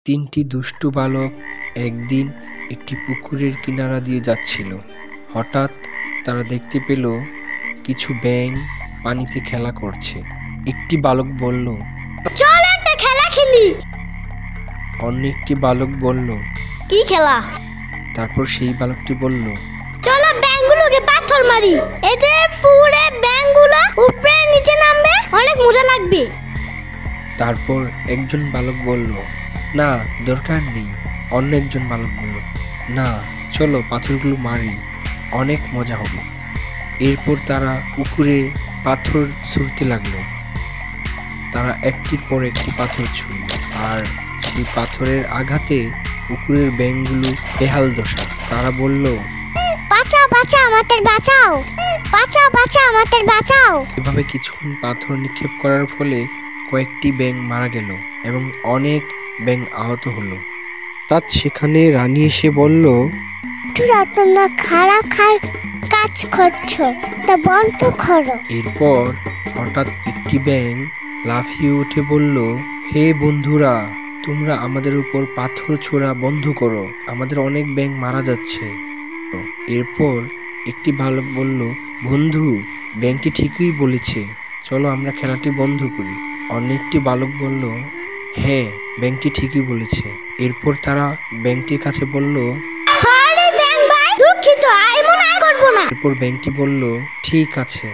তিনটি দুষ্টু বালক একদিন একটি পুকুরের কিনারা দিয়ে যাচ্ছিল। হঠাৎ তারা দেখতে পেল কিছু ব্যাঙ পানিতে খেলা করছে। একটি বালক বলল, চল একটা খেলা খেলি। অন্য একটি বালক বলল, কি খেলা? তারপর সেই বালকটি বলল, চলো ব্যাঙগুলোকে পাথর মারি, এতে পুরে ব্যাঙগুলো উপরে নিচে নামবে, অনেক মজা লাগবে। তারপর একজন বালক বলল, না দরকার নেই। অন্য একজন বালক বলল, না চলো পাথরগুলো মারি, অনেক মজা হবে। এরপর তারা পুকুরে পাথর ছুঁড়তে লাগলো। তারা একটির পর একটি পাথর ছুঁড়ল, আর সেই পাথরের আঘাতে পুকুরের ব্যাঙগুলো বেহাল দশা। তারা বলল, বাঁচাও বাঁচাও আমাদের বাঁচাও, বাঁচাও বাঁচাও আমাদের বাঁচাও। এভাবে কিছুক্ষণ পাথর নিক্ষেপ করার ফলে কয়েকটি ব্যাঙ মারা গেল এবং অনেক ব্যাঙ আহত হলো। হঠাৎ সেখানে রানী এসে বলল, তোমরা খারাপ কাজ করছো, তা বন্ধ করো। এরপর হঠাৎ একটি ব্যাঙ লাফিয়ে উঠে বলল, হে বন্ধুরা, তোমরা আমাদের উপর পাথর ছোড়া বন্ধ করো, আমাদের অনেক ব্যাঙ মারা যাচ্ছে। এরপর একটি বালক বলল, বন্ধু, ব্যাঙটি ঠিকই বলেছে, চলো আমরা খেলাটি বন্ধ করি। অন্য একটি বালক বলল, হ্যাঁ ব্যাঙটি ঠিকই বলেছে। এরপর তারা ব্যাঙটির কাছে বলল, সরি ব্যাঙ ভাই, দুঃখিত, এমন আর করব না। এরপর ব্যাঙটি বলল, ঠিক আছে।